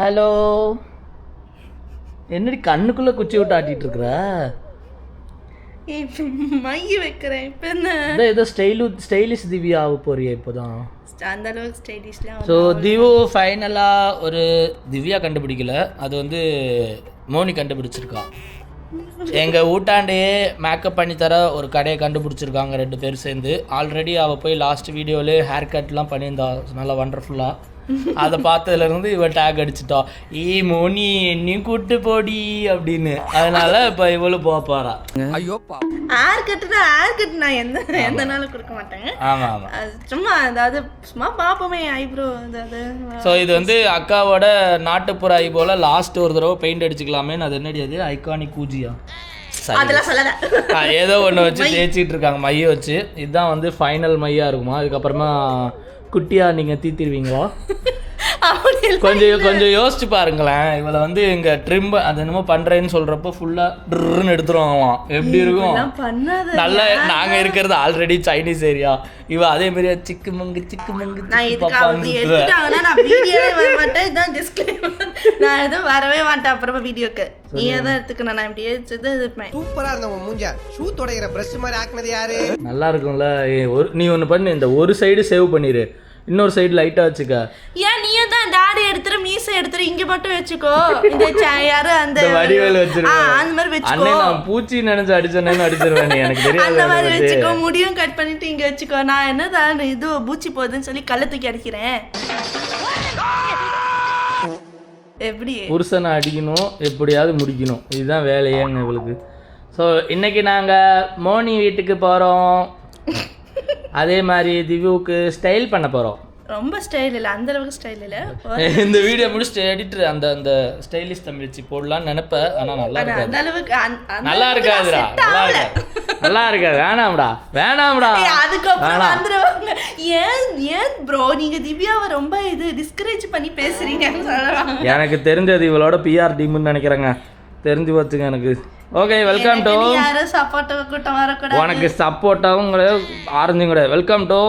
Hello, என்னடி கண்ணுக்குள்ள குச்சி விட்டு ஆட்டிட்டு இருக்கிற? மைய வைக்கிறேன். இப்போ என்ன ஏதோ ஸ்டைலிஷ் திவ்யா ஆக போறியா இப்போதான்? அந்த அளவுக்கு ஸ்டைலிஷ்லாம். ஸோ திவு ஃபைனலாக ஒரு திவ்யா கண்டுபிடிக்கல, அது வந்து மோனி கண்டுபிடிச்சிருக்கா. எங்கள் ஊட்டாண்டே மேக்கப் பண்ணித்தர ஒரு கடையை கண்டுபிடிச்சிருக்காங்க 2 பேர் சேர்ந்து. ஆல்ரெடி அவள் போய் லாஸ்ட் வீடியோவில் ஹேர் கட்லாம் பண்ணியிருந்தா நல்லா வண்டர்ஃபுல்லாக. அதை பார்த்ததுலேருந்து இவள் டேக் அடிச்சிட்டா, மோனி என்னையும் கூட்டு போடி அப்படின்னு. அதனால இப்போ இவளும் போக போறா. ஐயோ ஹேர் கட் நான் எந்த நாளும் கொடுக்க மாட்டேங்க. ஆமாம் ஆமாம், சும்மா அதாவது சும்மா பார்ப்போமே ஐப்ரோ அதாவது. ஸோ இது வந்து அக்காவோட நாட்டுப்புற ஐ போல லாஸ்ட் ஒரு தடவை பெயிண்ட் அடிச்சுக்கலாமே. அது என்னடி அது ஐகானிக் கூஜியா அதெல்லாம் சொல்லல, ஏதோ ஒன்று வச்சு தேய்ச்சிட்டு இருக்காங்க மைய வச்சு. இதுதான் வந்து ஃபைனல் மையா இருக்குமா? அதுக்கப்புறமா குட்டியா நீங்க தீத்திடுவீங்களா? கொஞ்சம் யோசிச்சு பாருங்களேன். இவளை வந்து இங்க ட்ரிம் அது என்னமோ பண்றேன்னு சொல்றப்போ ஃபுல்லா ட்ருன்னு எடுத்துருவாங்களாம். எப்படி இருக்கும்? நல்லா நாங்க இருக்கிறது ஆல்ரெடி சைனீஸ் ஏரியா. இவ அதே மாதிரியா சிக்கு மங்கு நான் எதுவும் வரவே மாட்டேன். அப்புறமா வீடியோக்கு நீ எதாவது எடுத்துக்கணும். நான் இப்படியே இருப்பேன். சூப்பரா இருந்த உன் மூஞ்ச ஷூ தொடைகிற பிரஷ் மாதிரி ஆக்குனது யாரு? நல்லா இருக்கும்ல. நீ ஒன்று பண்ணு, இந்த ஒரு சைடு சேவ் பண்ணிடு, இன்னொரு சைடு லைட்டா வச்சுக்க. ஏன் நீயே தான் தாடி எடுத்துற மீசை எடுத்துற இங்க மட்டும் வச்சுக்கோ. இந்த யாரு அந்த வடிவேல் வச்சிருக்கேன் அந்த மாதிரி வச்சுக்கோ. அண்ணே நான் பூச்சி நினைச்சு அடிச்சேன்னு அடிச்சிருவேன். எனக்கு தெரியாது. அந்த மாதிரி வச்சுக்கோ. முடியும் கட் பண்ணிட்டு இங்க வச்சுக்கோ. நான் என்னதான் இது பூச்சி போகுதுன்னு சொல்லி கல்ல தூக்கி அடிக்கிறேன். எப்படி புருஷனை அடிக்கணும், எப்படியாவது முடிக்கணும், இதுதான் வேலையேங்க இவளுக்கு. ஸோ இன்னைக்கு நாங்கள் மோனி வீட்டுக்கு போகிறோம். அதே மாதிரி திவ்யூக்கு ஸ்டைல் பண்ண போகிறோம். ரொம்ப ஸ்டைல் இல்லை, அந்த அளவுக்கு ஸ்டைல் இல்லை. இந்த வீடியோ முடிச்சுட்டு எடிட்டர் அந்த அந்த ஸ்டைலிஷ் தமிழ்ச்சி போடலான்னு நினைப்பேன். ஆனால் நல்லா இருக்காது. அந்த அளவுக்கு நல்லா இருக்காதுடா, நல்லா இருக்காது. வேணாம்டா. அதுக்கப்புறம் வந்துருவாங்க. ஏன் ப்ரோ நீங்க திவ்யாவை ரொம்ப டிஸ்கரேஜ் பண்ணி பேசுறீங்கன்னு சொல்றாங்க. எனக்கு தெரிஞ்சது இவளோட பிஆர் டீம்னு நினைக்கிறேங்க. தெரிஞ்சு வச்சுங்க எனக்கு. Okay, welcome to. யாரும் சப்போர்ட் கூட்டம் வரக்கூடாது. உனக்கு சப்போர்ட்டாவும் கிடையாது, ஆரஞ்சும் கிடையாது. Welcome to.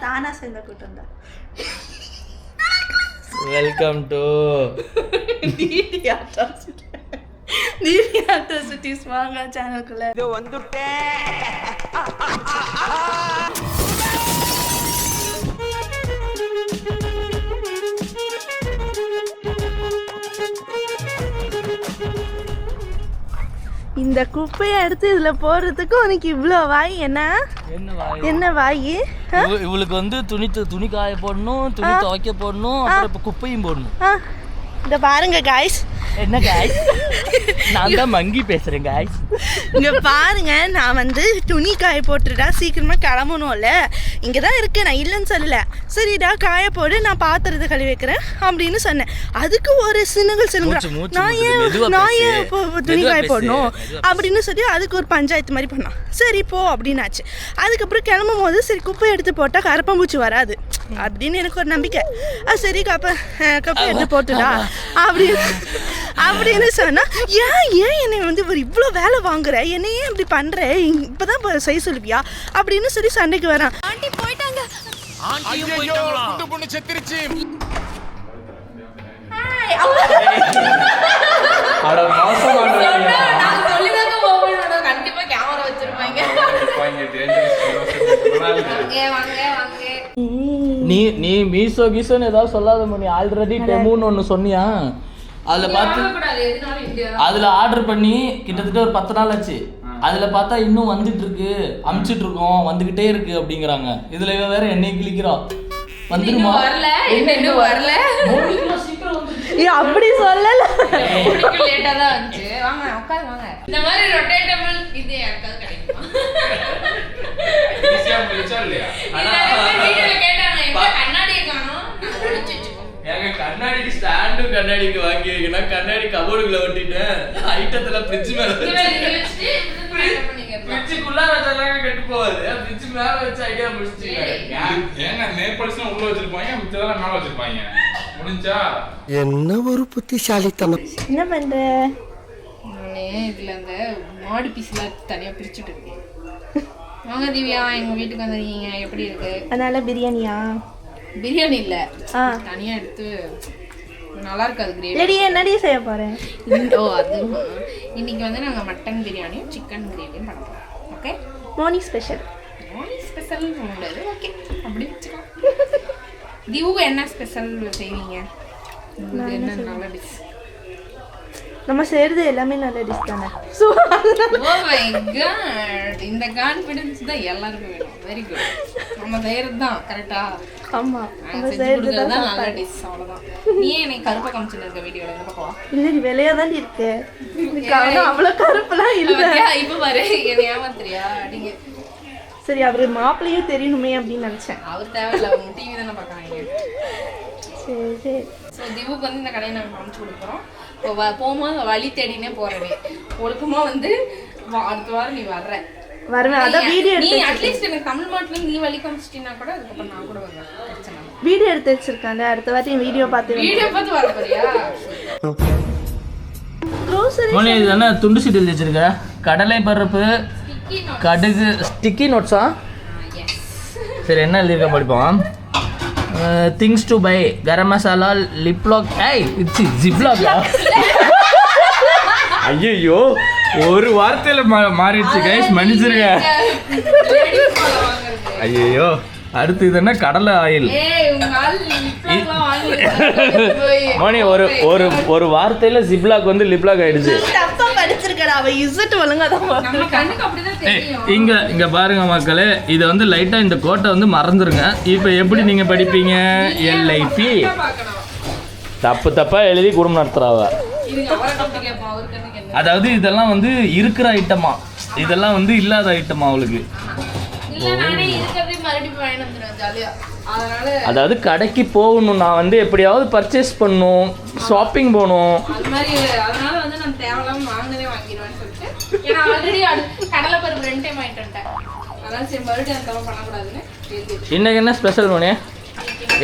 தானா சேர்ந்த கூட்டம் தான். வெல்கம் டு சிட்டிஸ் வாங்க சேனலுக்குள்ள. இது வந்துட்டேன். இந்த குப்பையை எடுத்து இதுல போடுறதுக்கு உனக்கு இவ்வளோ வாய்? என்ன வாய்? இவளுக்கு வந்து துணி காய போடணும், துணி துவைக்க போடணும், அப்புறம் இப்போ குப்பையும் போடணும். இந்த பாருங்க காய்ஸ். என்ன காய்ஸ்? நான் தான் மங்கி பேசுறேன் காய்ஸ். இங்க பாருங்க, நான் வந்து துணி காய போட்டுடா சீக்கிரமா கிளம்பணும்ல. இங்க தான் இருக்கு, நான் இல்லைன்னு சொல்லல. சரிடா காய போடு, நான் பாத்திரத்தை கழுவி வைக்கிறேன் அப்படின்னு சொன்னேன். அதுக்கு ஒரு சின்னங்கள் நான் ஏன் துணி காய போடணும் அப்படின்னு சொல்லி அதுக்கு ஒரு பஞ்சாயத்து மாதிரி பண்ணான். சரி போ அப்படின்னாச்சு. அதுக்கப்புறம் கிளம்பும் போது சரி குப்பை எடுத்து போட்டா கரப்பாம்பூச்சி வராது அப்படின்னு எனக்கு ஒரு நம்பிக்கை. சரி கப்பை எடுத்து போட்டுடா அப்படின்னு சொன்னா, ஏன் என்னை வந்து ஒரு இவ்வளோ வேலை வாங்குற, என்னையே இப்படி பண்ற, இப்பதான் செய்ய சொல்லுவியா அப்படின்னு சொல்லி சண்டைக்கு வரான். ஆண்டி போயிட்டாங்க. நீ மீசோ கீசோன்னு ஏதாவது சொல்லாத மணி. ஆல்ரெடி டெமோன்னு ஒன்று சொன்னியா? அதில் பார்த்து அதில் ஆர்டர் பண்ணி கிட்டத்தட்ட ஒரு 10 நாள் ஆச்சு. அதில் பார்த்தா இன்னும் வந்துட்டு இருக்கு, அமுச்சிட்டு இருக்கோம், வந்துகிட்டே இருக்கு அப்படிங்கிறாங்க. இதுல வேற என்னை கிழிக்கிறோம். வந்துருமா? வரல அப்படி சொல்லல, லேட்டா தான் வந்துச்சு. வாங்க உட்காரு வாங்க. இந்த மாதிரி ரொட்டேட்டபிள் இது யாருக்காவது கிடைக்குமா? கண்ணாடி காணோம். கண்ணாடிக்கு ஸ்டாண்டும் கண்ணாடிக்கு வாங்கி வைக்கணும். கண்ணாடி கபோர்டுக்குள்ள ஒட்டிட்டேன். ஐட்டத்துல ஃப்ரிட்ஜ் மேல ஃப்ரிட்ஜுக்குள்ள வச்சாலும் கெட்டு போகுது. ஃப்ரிட்ஜ் மேல வச்ச ஐடியா முடிச்சிட்டீங்க. ஏங்க நெயில் பாலிஷ்லாம் உள்ள வச்சிருப்பாங்க, மிச்சதெல்லாம் மேல வச்சிருப்பாங்க. முடிஞ்சா என்ன ஒரு புத்திசாலித்தனம். என்ன பண்ற? நானே இதுல அந்த மாடு பீஸ்லாம் தனியா பிரிச்சுட்டு இருக்கேன். வாங்க திவ்யா, எங்க வீட்டுக்கு வந்திருக்கீங்க, எப்படி இருக்கு? அதனால பிரியாணியா? பிரியாணி இல்ல, தனியா எடுத்து நல்லா இருக்காது கிரேவி. ரெடி என்னடி செய்ய போறேன்? ஓ அது இன்னைக்கு வந்து நாங்கள் மட்டன் பிரியாணியும் சிக்கன் கிரேவியும் பண்ண போகிறோம். Okay, Moni special. Moni special முடியாது. ஓகே, அப்படி வச்சுக்கலாம். திவுக்கு என்ன ஸ்பெஷல் செய்வீங்க? உங்களுக்கு என்ன நல்ல டிஷ்? நம்ம செய்யறது எல்லாமே நல்ல டிஷ் தானே. ஸோ ஓ மை காட், இந்த கான்ஃபிடன்ஸ் தான் எல்லாருக்கும் வேணும். Very good. நம்ம செய்யறது தான் கரெக்டா? ஆமா, நம்ம செஞ்சு செய்யறது கொடுக்கறது தான் நல்ல தான். டிஷ். அவ்வளோதான். நீ எனக்கு கருப்பை காமிச்சுன்னு இருக்க வீடியோல இருந்து பார்க்கலாம். இல்ல நீ வெளியா தான் இருக்கு. அவ்வளவு கருப்பெல்லாம் இல்ல. இப்போ பாரு, என்ன ஏமாத்துறியா? அப்படிங்க. சரி, அவரு மாப்பிள்ளையும் தெரியணுமே அப்படின்னு நினைச்சேன். அவர் தேவையில்லை, அவங்க டிவி தானே பார்க்குறாங்க. சரி சரி. ஸோ திவுக்கு வந்து இந்த கடையை நாங்கள் காமிச்சு கொடுக்குறோம். இப்போ போகும்போது வழி தேடினே போறவே ஒழுக்கமா வந்து அடுத்த வாரம் நீ வர்ற வருவேன். அதான் வீடியோ நீ எடுத்து அட்லீஸ்ட் எனக்கு தமிழ் மாட்டுல நீ வழி காமிச்சிட்டீங்கன்னா கூட அதுக்கப்புறம் நான் கூட வருவேன். பிரச்சனை இல்லை. வீடியோ எடுத்து வச்சிருக்காங்க. அடுத்த வாட்டி வீடியோ பார்த்து வீடியோ பார்த்து வர போறியா? க்ரோசரி. மோனி இது என்ன துண்டு சீட்டு எழுதி வச்சிருக்க? கடலை பருப்பு, கடுகு, ஸ்டிக்கி நோட்ஸா? சரி, என்ன எழுதியிருக்க படிப்போம். Things to buy, garam masala, liplock. ஏய் இட்ஸ் ஜிப்லாக்கா? ஐயோ, ஒரு வார்த்தையில மாறிடுச்சு கைஸ், மன்னிச்சிருங்க. ஐயோ, அடுத்து இது என்ன? கடலை ஆயில். மோனி ஒரு ஒரு ஒரு வார்த்தையில ஜிப்லாக் வந்து லிப்லாக் ஆயிடுச்சு. தப்பா படிச்சிருக்கடா. அவ இசட் ஒழுங்கா தான் நம்ம கண்ணுக்கு அப்படிதான் தெரியும். இங்க பாருங்க மக்களே, இது வந்து லைட்டா இந்த கோட்டை வந்து மறந்துருங்க. இப்போ எப்படி நீங்க படிப்பீங்க? எல்ஐபி பார்க்கணும். தப்பு தப்பா எழுதி குடும்பம் நடத்துறாவ. இதுங்க அவரை கம்பி கேட்போம். அவர் கண்ணுக்கு என்ன? அதாவது இதெல்லாம் வந்து இருக்கிற ஐட்டமா, இதெல்லாம் வந்து இல்லாத ஐட்டமா அவளுக்கு. இல்ல நானே இருக்கிறதே மறுபடியும் வாங்கிட்டு வந்துடுவேன் ஜாலியா. அதனால அதாவது கடைக்கு போகணும், நான் வந்து எப்படியாவது பர்ச்சேஸ் பண்ணணும், ஷாப்பிங் போகணும். அது மாதிரி அதனால வந்து நான் தேவையில்லாம வாங்கினதே வாங்கிடுவேன்னு சொல்லிட்டு, ஏன்னா ஆல்ரெடி கடலை பருப்பு 2 டைம் வாங்கிட்டு வந்துட்டேன். அதனால சரி மறுபடியும் அந்த தவிர பண்ணக்கூடாதுன்னு எழுதி. இன்னைக்கு என்ன ஸ்பெஷல் மோனே?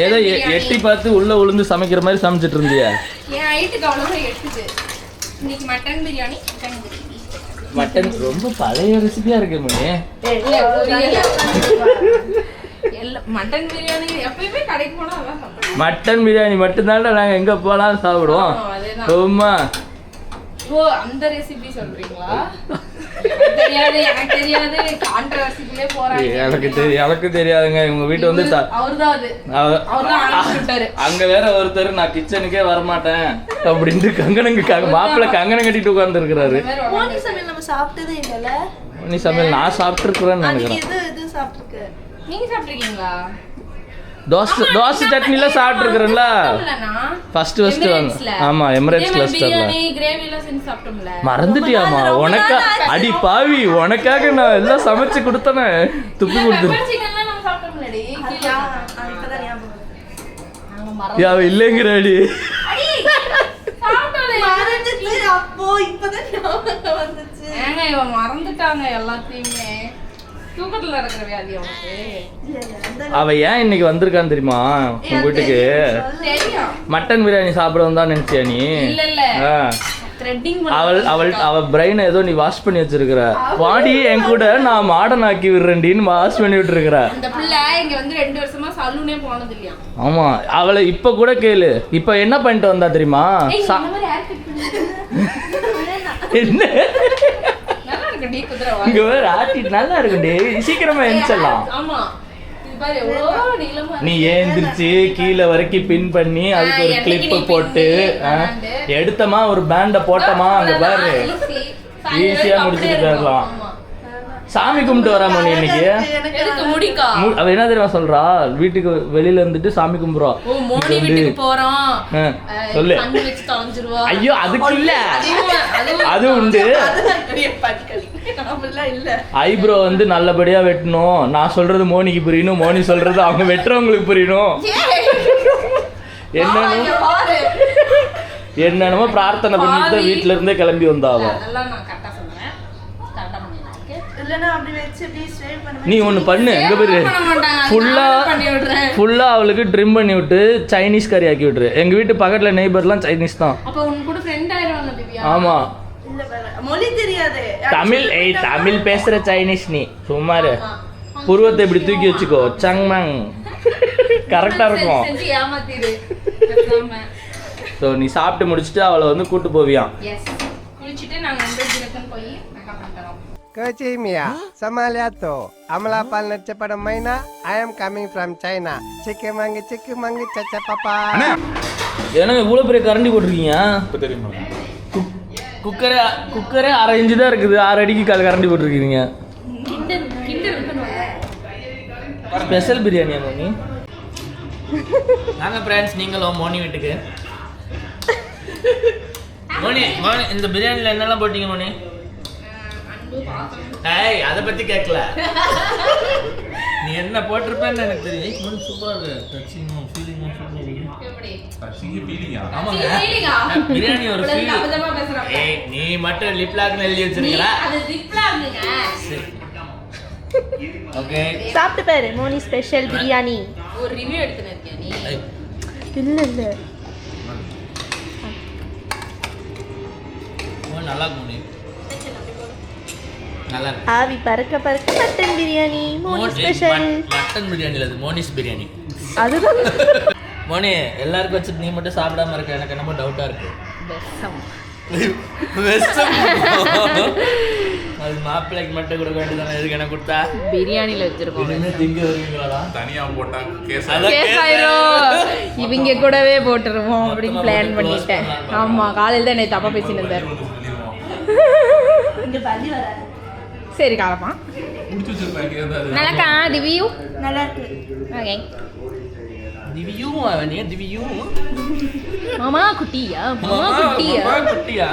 ஏதோ எட்டி பார்த்து உள்ள உளுந்து சமைக்கிற மாதிரி சமைச்சிட்டு இருந்தியா? என் ஹைட்டுக்கு அவ்வளோ எட்டுது. இன்னைக்கு mutton biryani, chicken biryani. Mutton ரொம்ப பழைய ரெசிபியா இருக்கு மோனே. மட்டன் பிரியாணி எப்பயுமே கடைக்கு போனா அதான் சாப்பிடுவோம். மட்டன் பிரியாணி மட்டும்தான் நாங்க எங்க போனாலும் சாப்பிடுவோம். அதேதான். சும்மா ஓ அந்த ரெசிபி சொல்றீங்களா? எனக்கு தெரியாது கான்ட்ரோவர்சிக்குள்ளே போறாங்க. எனக்கு தெரியாதுங்க. இவங்க வீட்டு வந்து அவர்தான் அது. அவர்தான் ஆரம்பிச்சுட்டாரு. அங்க வேற ஒருத்தர் நான் கிச்சனுக்கே வரமாட்டேன் அப்படின்ட்டு கங்கணங்க மாப்பிள்ள கங்கணம் கட்டிட்டு உட்கார்ந்து இருக்கிறாரு. மோனி சமையல் நம்ம சாப்பிட்டதே இல்லல. மோனி சமையல் நான் சாப்பிட்டுருக்கிறேன்னு நினைக்கிறேன். இது சாப்பிட்டுருக்கு. நீங்க சாப்பிட்டுருக்கீங்களா? தோசை சட்னிலாம் சாப்பிட்டுருக்கிறேன்ல. ஃபர்ஸ்ட் வாங்க. ஆமா, எமிரேட்ஸ் கிளஸ்டர்ல கிரேவி எல்லாம் செஞ்சு சாப்பிட்டோம்ல. மறந்துட்டியாமா? உனக்கா அடி பாவி, உனக்காக நான் எல்லாம் சமைச்சு கொடுத்தனே, துப்பி கொடுத்துரு. சிக்கன்லாம் நம்ம சாப்பிட்டோம்லடி. இப்பதான் ஞாபகம். யாவ இல்லைங்கிறாடி. மறந்துச்சு. அப்போ இப்பதான் ஞாபகம் வந்துச்சு. ஏங்க இவன் மறந்துட்டாங்க எல்லாத்தையுமே. தூக்கத்துல இருக்கிற வியாதி அவனுக்கு. அவ ஏன் இன்னைக்கு வந்திருக்கான்னு தெரியுமா உங்க வீட்டுக்கு? தெரியும். மட்டன் பிரியாணி சாப்பிட வந்தா நினைச்சியா நீ? இல்ல இல்ல த்ரெட்டிங் அவ பிரெயின் ஏதோ நீ வாஷ் பண்ணி வச்சிருக்கிற. வாடி என் கூட நான் மாடர்ன் ஆக்கி விடுறேன்டின்னு வாஷ் பண்ணி விட்டு இருக்கிற. அந்த பிள்ளை இங்க வந்து 2 வருஷமா சலூனே போனது இல்லையா? ஆமா, அவளை இப்ப கூட கேளு. இப்ப என்ன பண்ணிட்டு வந்தா தெரியுமா? என்ன நல்லா இருக்கு டி குதிரை. இங்க வேற ஆட்டி நல்லா இருக்குடி. சீக்கிரமா எந்திரிச்சிடலாம். ஆமா, இது பாரு எவ்வளோ நீளமா. நீ ஏந்திரிச்சு கீழே வரைக்கும் பின் பண்ணி அதுக்கு ஒரு கிளிப்பு போட்டு எடுத்தமா ஒரு பேண்ட போட்டமா அங்க பாரு ஈஸியா முடிச்சுட்டு போயிடலாம். சாமி கும்பிட்டு வராம நீ இன்னைக்கு. எதுக்கு முடிக்கா? அவ என்ன தெரியுமா சொல்றா? வீட்டுக்கு வெளியில இருந்துட்டு சாமி கும்பிடுறா. ஓ மோனி வீட்டுக்கு போறோம். சொல்லு. கண்ணு வச்சு தொலைஞ்சிருவா. ஐயோ அதுக்கு இல்ல, அது உண்டு. ஐப்ரோ வந்து நல்லபடியா வெட்டணும். நான் சொல்றது மோனிக்கு புரியணும், மோனி சொல்றது அவங்க வெட்டுறவங்களுக்கு புரியணும். என்னென்னமோ பிரார்த்தனை பண்ணிட்டு வீட்டுல இருந்தே கிளம்பி வந்தாவ. நீ ஒண்ணு பண்ணு, எங்க பேரு ஃபுல்லா அவளுக்கு ட்ரிம் பண்ணி விட்டு சைனீஸ் கறி ஆக்கி விட்டுரு. எங்க வீட்டு பக்கத்துல நெய்பர்லாம் சைனீஸ் தான். அப்ப உன் கூட ஃப்ரெண்ட் ஆயிடுவாங்க திவ்யா. ஆமா, மொழி தெரியாது. தமிழ் பேசுற சைனீஸ். நீ சும்மாரு புருவத்தை இப்படி தூக்கி வச்சுக்கோ, சங்மங் கரெக்டா இருக்கும். ஏமாத்திரு. ஸோ நீ சாப்பிட்டு முடிச்சுட்டு அவளை வந்து கூட்டு போவியாம். எஸ், குளிச்சுட்டு நாங்கள் வந்து ஜிலக்கன் போய் மேக்கப் பண்ணிட்டு வரோம். Kecil Mia, sama lihat tuh. Amala palnet cepat maina. I am coming from China. Ciki mangi, caca papa. ஏன்னா இவ்வளோ பெரிய கரண்டி போட்டிருக்கீங்க. இப்போ தெரியுமா? குக்கரே 1/2 இன்ச்சு தான் இருக்குது, 6 அடிக்கு கரண்டி போட்டிருக்கீங்க. ஸ்பெஷல் பிரியாணியா மோனி? நாங்கள் ஃப்ரெண்ட்ஸ், நீங்களும் மோனி வீட்டுக்கு. மோனி இந்த பிரியாணியில் என்னெல்லாம் போட்டீங்க மோனி? ஏய், அதை பற்றி கேட்கல. நீ என்ன போட்டிருப்பேன்னு எனக்கு தெரியும். மோனி சூப்பராக இருக்கு. டச்சிங்கும் ஃபீலிங்கும் சூப்பராக இருக்கு. ஆமாங்க, பிரியாணி ஒரு ஃபீல். ஏய், நீ மட்டும் லிப் லாக்னு எழுதி வச்சிருக்கீங்களா? ஓகே, சாப்பிட்டு பாரு மோனி ஸ்பெஷல் பிரியாணி. ஒரு ரிவ்யூ எடுத்துன்னு இருக்கேன் நீ. இல்லை நல்லா இருக்கு மோனி, நல்லா இருக்கு. ஆவி பறக்க mutton biryani Moni special. Mutton biryani இல்லை, அது மோனிஸ் பிரியாணி. அதுதான் மோனி, எல்லாருக்கும் வச்சுட்டு நீ மட்டும் சாப்பிடாம இருக்க, எனக்கு என்னமோ டவுட்டா இருக்கு. அது மாப்பிள்ளைக்கு மட்டும் கொடுக்க வேண்டியதானே, எதுக்கு எனக்கு கொடுத்தா? பிரியாணியில் வச்சிருக்கோம். இனிமே திங்க வருவீங்களா? தனியா போட்டா கேஸ் இவங்க கூடவே போட்டுருவோம் அப்படின்னு பிளான் பண்ணிட்டேன். ஆமா, காலையில் தான் என்னை தப்பா பேசிட்டு இருந்தார். இங்க பள்ளி வராது. சரி, காலமா முடிச்சு வச்சிருப்பாங்க. நல்லாக்கா திவ்யூ? நல்லா இருக்கு. ஓகே. திவியும் அவனே திவியும். மாமா குட்டியா? குட்டியா?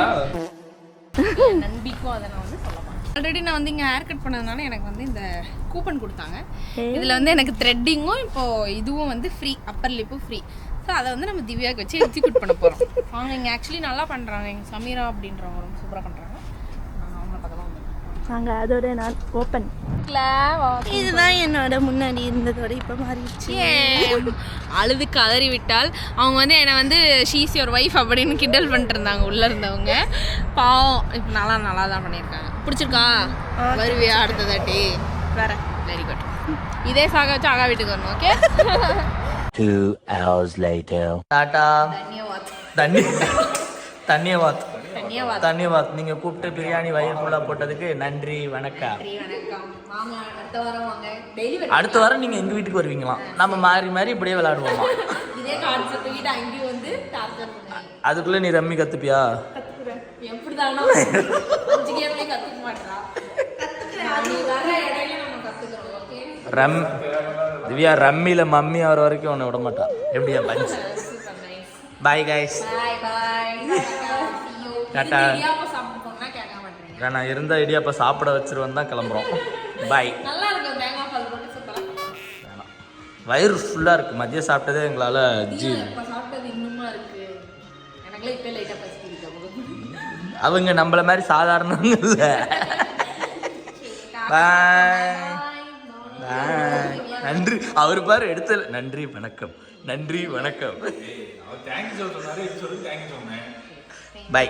நம்பிக்கும் அதை நான் வந்து சொல்லலாம். ஆல்ரெடி நான் வந்து இங்கே ஹேர் கட் பண்ணதுனால எனக்கு வந்து இந்த கூப்பன் கொடுத்தாங்க. இதில் வந்து எனக்கு த்ரெட்டிங்கும் இப்போது இதுவும் வந்து ஃப்ரீ, அப்பர் லிப்பும் ஃப்ரீ. ஸோ அதை வந்து நம்ம திவ்யாவுக்கு வச்சு எக்ஸிக்யூட் பண்ண போகிறோம். அவங்க இங்கே ஆக்சுவலி நல்லா பண்ணுறாங்க. எங்கள் சமீரா அப்படின்றவங்க ரொம்ப சூப்பராக பண்ணுறாங்க. நாங்கள் அவங்க பக்கத்தில் வந்து நாங்கள் அதோட நான் ஓப்பன். இதுதான் என்னோட முன்னாடி இருந்ததோட இப்போ மாறிடுச்சு. அழுது கதறி விட்டால் அவங்க வந்து என்னை வந்து ஷீஸ் யுவர் ஒய்ஃப் அப்படின்னு கிண்டல் பண்ணிட்டு இருந்தாங்க உள்ளே இருந்தவங்க. பாவம், இப்போ நல்லா தான் பண்ணியிருக்காங்க. பிடிச்சிருக்கா? வருவியா அடுத்ததாட்டி? வேற வெரி குட். இதே சாக வச்சு ஆகா வீட்டுக்கு வரணும். ஓகே. 2 hours later. டாடா. தன்யவாத். தன்யவாத். நீங்க கூப்பிட்டு பிரியாணி வயிறு ஃபுல்லா போட்டதுக்கு நன்றி, வணக்கம். அடுத்த வாரம் நீங்க எங்க வீட்டுக்கு வருவீங்களாம். நம்ம மாறி இப்படியே விளையாடுவோமா? இதே கான்செப்ட் கிட்ட அங்கேயும் வந்து டார்ச்சர் பண்ணுவாங்க. அதுக்குள்ள நீ ரம்மி கத்துப்பியா? எப்படிதானோ 5 கேம்லயே கத்துக்க மாட்டா. அது வர இடையில நம்ம கத்துக்கிறோம். ஓகே. திவ்யா ரம்மியில மம்மி ஆகிற வரைக்கும் உன்னை விட மாட்டா. எப்படியா பஞ்ச்? Bye guys. பை. டாடா. இடியாப்ப சாப்பிட்டு போனா கேட்க மாட்டீங்க. நான் இருந்த இடியாப்ப சாப்பிட வச்சிருவேன் தான் கிளம்புறோம். பாய். நல்லா இருக்கு தேங்காய் பால் போட்டு சூப்பரா. வயிறு ஃபுல்லா இருக்கு. மதியம் சாப்பிட்டதே எங்களால இப்ப சாப்பிட்டது இன்னுமா இருக்கு. எனக்குலாம் இப்ப லைட்டா பசிக்குது. அவங்க நம்மள மாதிரி சாதாரணவங்க இல்ல. பாய். நன்றி. அவர் பாரு எடுத்தல. நன்றி வணக்கம். தேங்க்யூ சொல்றாரு, இது சொல்லி தேங்க்யூ சொன்னேன். பாய்.